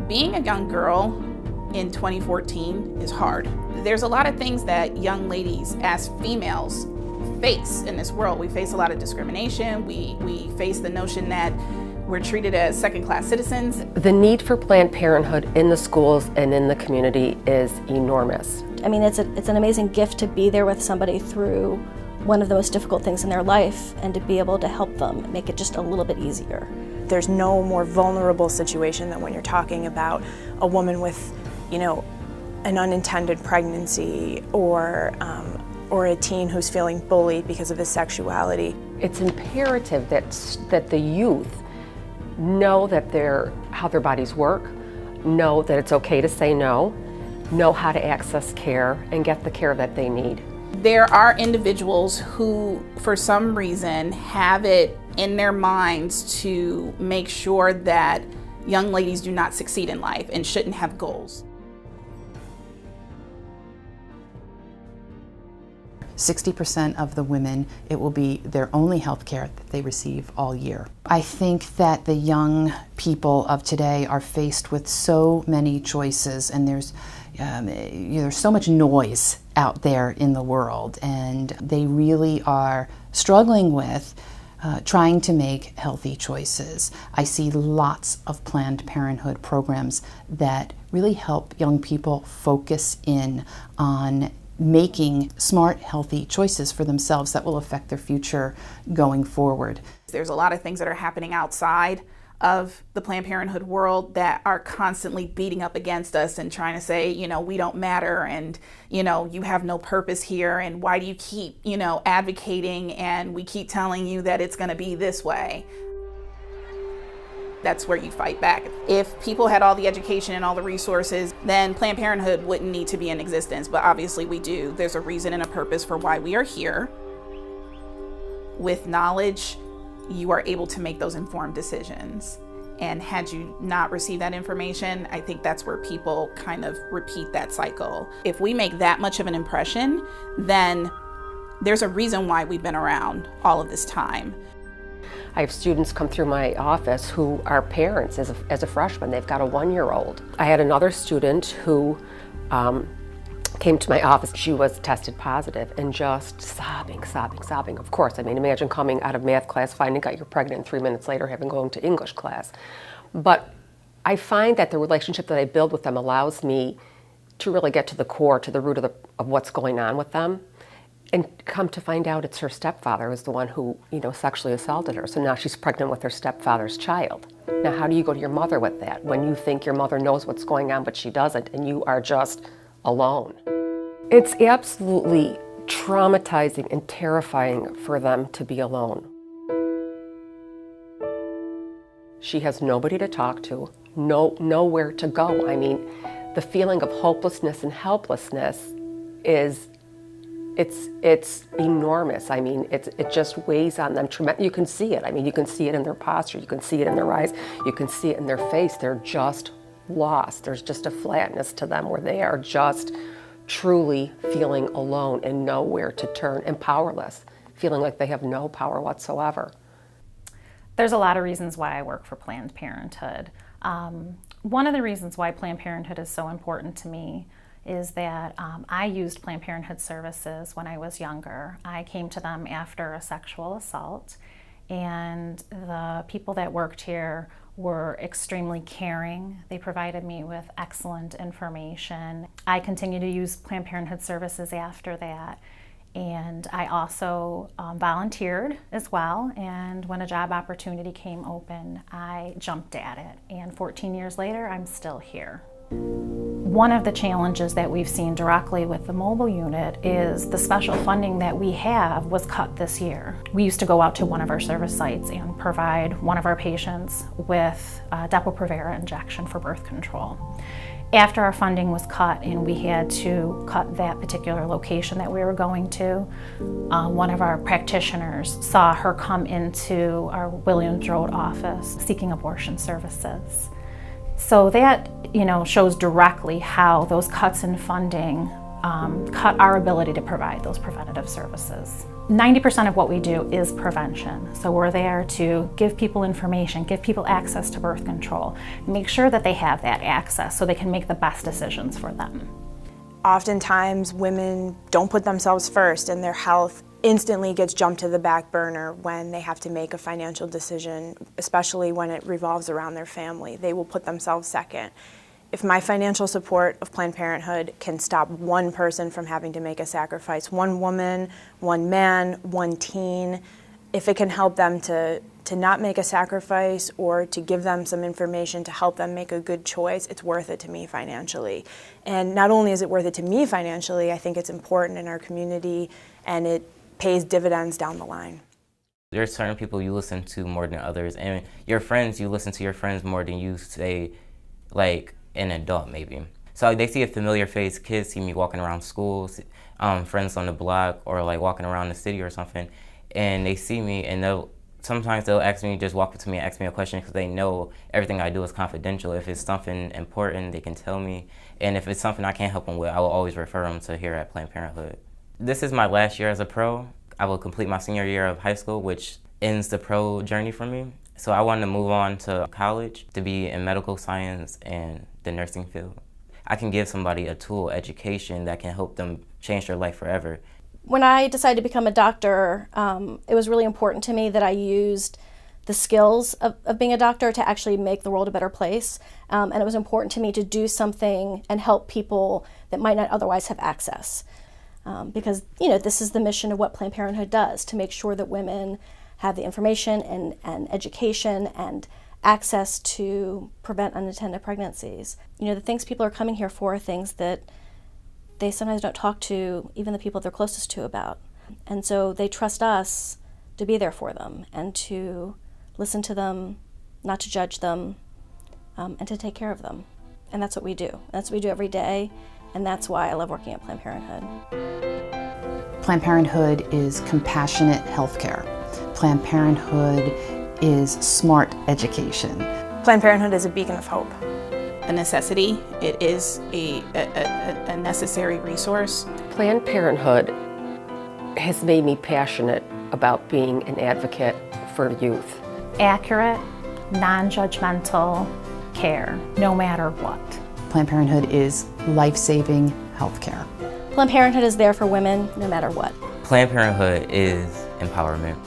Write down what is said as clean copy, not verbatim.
Being a young girl in 2014 is hard. There's a lot of things that young ladies as females face in this world. We face a lot of discrimination. We face the notion that we're treated as second-class citizens. The need for Planned Parenthood in the schools and in the community is enormous. I mean, it's an amazing gift to be there with somebody through one of the most difficult things in their life and to be able to help them, make it just a little bit easier. There's no more vulnerable situation than when you're talking about a woman with, an unintended pregnancy or a teen who's feeling bullied because of his sexuality. It's imperative that the youth know how their bodies work, know that it's okay to say no, know how to access care and get the care that they need. There are individuals who, for some reason, have it in their minds to make sure that young ladies do not succeed in life and shouldn't have goals. 60% of the women, it will be their only health care that they receive all year. I think that the young people of today are faced with so many choices, and there's so much noise out there in the world, and they really are struggling with trying to make healthy choices. I see lots of Planned Parenthood programs that really help young people focus in on making smart, healthy choices for themselves that will affect their future going forward. There's a lot of things that are happening outside of the Planned Parenthood world that are constantly beating up against us and trying to say, we don't matter, and, you have no purpose here, and why do you keep, advocating, and we keep telling you that it's going to be this way. That's where you fight back. If people had all the education and all the resources, then Planned Parenthood wouldn't need to be in existence, but obviously we do. There's a reason and a purpose for why we are here. With knowledge, you are able to make those informed decisions. And had you not received that information, I think that's where people kind of repeat that cycle. If we make that much of an impression, then there's a reason why we've been around all of this time. I have students come through my office who are parents as a freshman. They've got a 1-year-old. I had another student who came to my office. She was tested positive and just sobbing. Of course, imagine coming out of math class, finding out you're pregnant, and 3 minutes later having going to English class. But I find that the relationship that I build with them allows me to really get to the core, to the root of what's going on with them. And come to find out it's her stepfather was the one who, sexually assaulted her. So now she's pregnant with her stepfather's child. Now, how do you go to your mother with that when you think your mother knows what's going on, but she doesn't, and you are just alone? It's absolutely traumatizing and terrifying for them to be alone. She has nobody to talk to, nowhere to go. The feeling of hopelessness and helplessness is It's enormous. It just weighs on them. You can see it. You can see it in their posture. You can see it in their eyes. You can see it in their face. They're just lost. There's just a flatness to them where they are just truly feeling alone and nowhere to turn and powerless, feeling like they have no power whatsoever. There's a lot of reasons why I work for Planned Parenthood. One of the reasons why Planned Parenthood is so important to me is that I used Planned Parenthood services when I was younger. I came to them after a sexual assault, and the people that worked here were extremely caring. They provided me with excellent information. I continued to use Planned Parenthood services after that, and I also volunteered as well, and when a job opportunity came open, I jumped at it, and 14 years later, I'm still here. One of the challenges that we've seen directly with the mobile unit is the special funding that we have was cut this year. We used to go out to one of our service sites and provide one of our patients with a Depo-Provera injection for birth control. After our funding was cut and we had to cut that particular location that we were going to, one of our practitioners saw her come into our Williams Road office seeking abortion services. So that, shows directly how those cuts in funding cut our ability to provide those preventative services. 90% of what we do is prevention. So we're there to give people information, give people access to birth control, make sure that they have that access so they can make the best decisions for them. Oftentimes women don't put themselves first, and their health instantly gets jumped to the back burner when they have to make a financial decision, especially when it revolves around their family. They will put themselves second. If my financial support of Planned Parenthood can stop one person from having to make a sacrifice, one woman, one man, one teen, if it can help them to not make a sacrifice or to give them some information to help them make a good choice, it's worth it to me financially. And not only is it worth it to me financially, I think it's important in our community, and it pays dividends down the line. There are certain people you listen to more than others, and your friends, you listen to your friends more than you say, like, an adult maybe. So they see a familiar face, kids see me walking around schools, friends on the block, or like walking around the city or something, and they see me and sometimes they'll ask me, just walk up to me and ask me a question because they know everything I do is confidential. If it's something important, they can tell me, and if it's something I can't help them with, I will always refer them to here at Planned Parenthood. This is my last year as a pro. I will complete my senior year of high school, which ends the pro journey for me. So I wanted to move on to college to be in medical science and the nursing field. I can give somebody a tool, education, that can help them change their life forever. When I decided to become a doctor, it was really important to me that I used the skills of being a doctor to actually make the world a better place. And it was important to me to do something and help people that might not otherwise have access. Because, this is the mission of what Planned Parenthood does, to make sure that women have the information and education and access to prevent unintended pregnancies. The things people are coming here for are things that they sometimes don't talk to even the people they're closest to about. And so they trust us to be there for them and to listen to them, not to judge them, and to take care of them. And that's what we do. That's what we do every day, and that's why I love working at Planned Parenthood. Planned Parenthood is compassionate healthcare. Planned Parenthood is smart education. Planned Parenthood is a beacon of hope. A necessity. It is a necessary resource. Planned Parenthood has made me passionate about being an advocate for youth. Accurate, non-judgmental care, no matter what. Planned Parenthood is life-saving healthcare. Planned Parenthood is there for women no matter what. Planned Parenthood is empowerment.